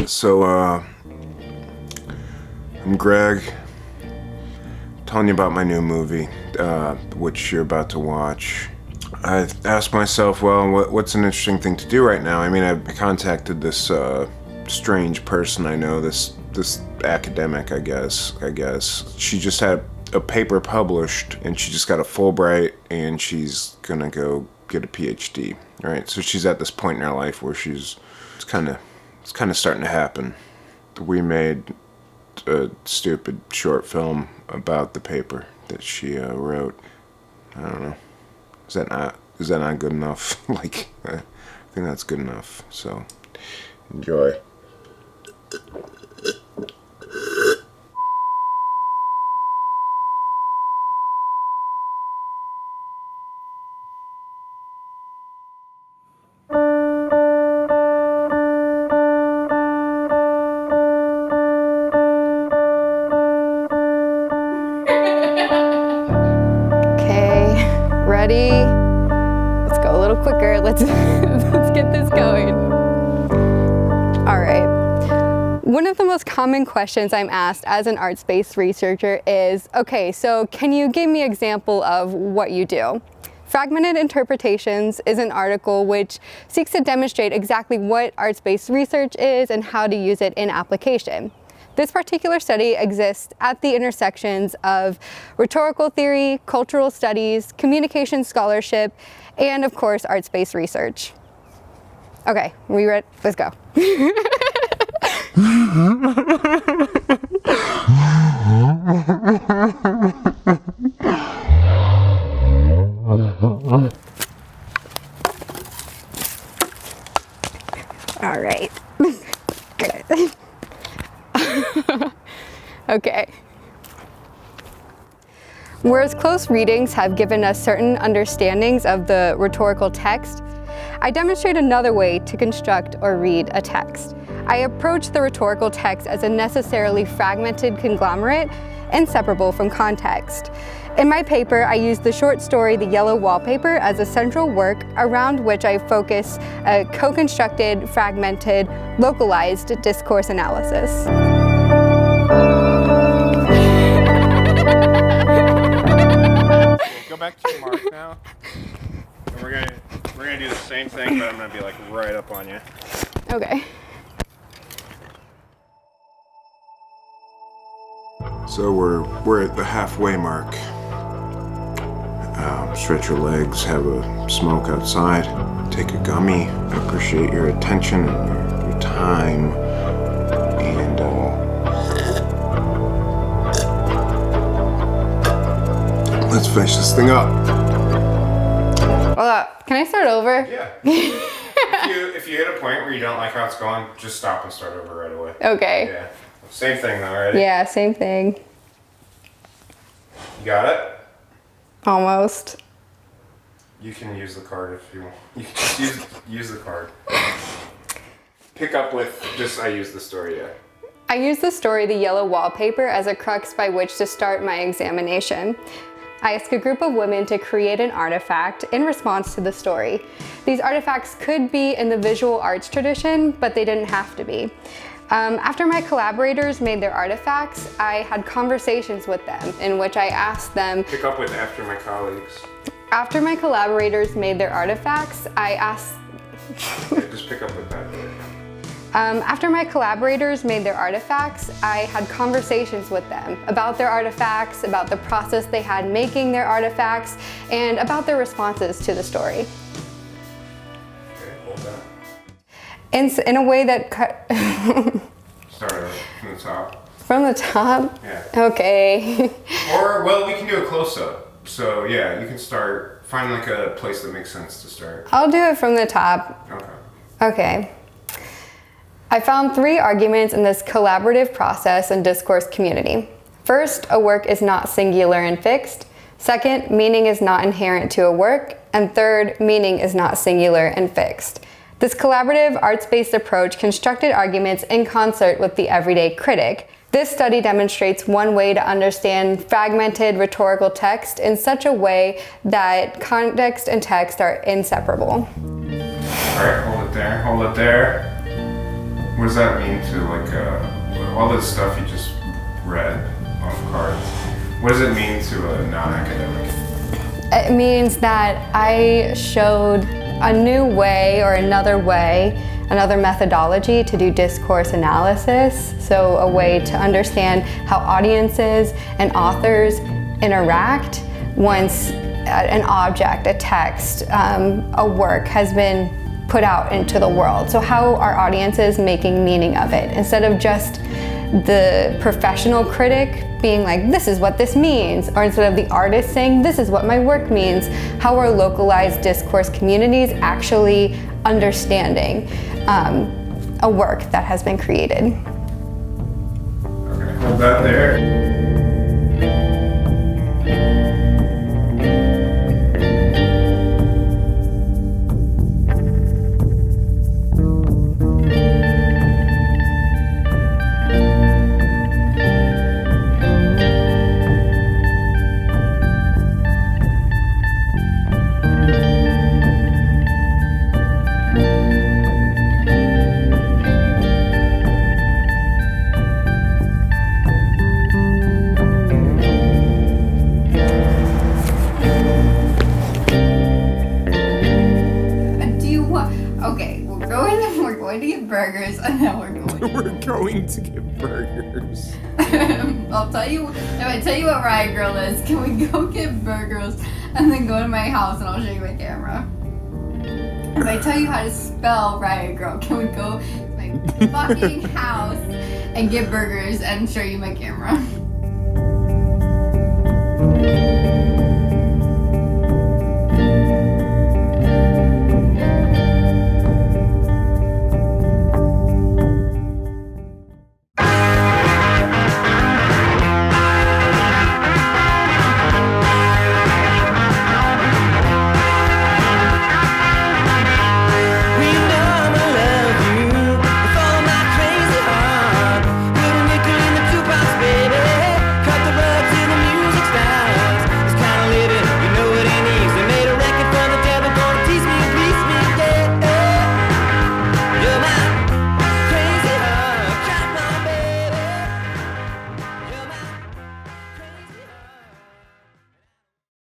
So, I'm Greg, telling you about my new movie, which you're about to watch. I asked myself, well, what's an interesting thing to do right now? I mean, I contacted this strange person I know, this academic, I guess. She just had a paper published, and she just got a Fulbright, and she's gonna go get a PhD. Right? So she's at this point in her life where it's kind of starting to happen. We made a stupid short film about the paper that she wrote. I don't know. Is that not good enough? Like, I think that's good enough. So, enjoy. Ready? Let's go a little quicker. Let's get this going. All right. One of the most common questions I'm asked as an arts-based researcher is, okay, so can you give me an example of what you do? Fragmented Interpretations is an article which seeks to demonstrate exactly what arts-based research is and how to use it in application. This particular study exists at the intersections of rhetorical theory, cultural studies, communication scholarship, and of course, arts-based research. Okay, we ready? Let's go. All right. Good. Okay. Whereas close readings have given us certain understandings of the rhetorical text, I demonstrate another way to construct or read a text. I approach the rhetorical text as a necessarily fragmented conglomerate, inseparable from context. In my paper, I use the short story The Yellow Wallpaper as a central work around which I focus a co-constructed, fragmented, localized discourse analysis. Go back to your mark now. And we're gonna do the same thing, but I'm gonna be like right up on you. Okay. So we're at the halfway mark. Stretch your legs, have a smoke outside, take a gummy. I appreciate your attention and your time. And let's finish this thing up. Hold up. Can I start over? Yeah. If you hit a point where you don't like how it's going, just stop and start over right away. Okay. Yeah. Same thing though, right? Yeah, same thing. You got it? Almost. You can use the card if you want. You can just use the card. Pick up with I use the story, yeah. I use the story The Yellow Wallpaper as a crux by which to start my examination. I ask a group of women to create an artifact in response to the story. These artifacts could be in the visual arts tradition, but they didn't have to be. After my collaborators made their artifacts, I had conversations with them in which I asked them... Pick up with after my colleagues. After my collaborators made their artifacts, I asked... Yeah, just pick up with that. After my collaborators made their artifacts, I had conversations with them about their artifacts, about the process they had making their artifacts, and about their responses to the story. Okay, hold that. In a way that Start from the top. From the top? Yeah. Okay. Or, well, we can do a close-up. So, yeah, you can find like a place that makes sense to start. I'll do it from the top. Okay. Okay. I found 3 arguments in this collaborative process and discourse community. First, a work is not singular and fixed. Second, meaning is not inherent to a work. And third, meaning is not singular and fixed. This collaborative, arts-based approach constructed arguments in concert with the everyday critic, This study demonstrates one way to understand fragmented rhetorical text in such a way that context and text are inseparable. All right, hold it there. What does that mean to all this stuff you just read off cards? What does it mean to a non-academic? It means that I showed a new way or another methodology to do discourse analysis. So a way to understand how audiences and authors interact once an object, a text, a work has been put out into the world. So how are audiences making meaning of it? Instead of just the professional critic being like, this is what this means, or instead of the artist saying, this is what my work means, how are localized discourse communities actually understanding a work that has been created? Okay, hold that there. Burgers, and then we're going. We're going to get burgers. I'll tell you. If I tell you what Riot Girl is, can we go get burgers and then go to my house and I'll show you my camera? If I tell you how to spell Riot Girl, can we go to my fucking house and get burgers and show you my camera?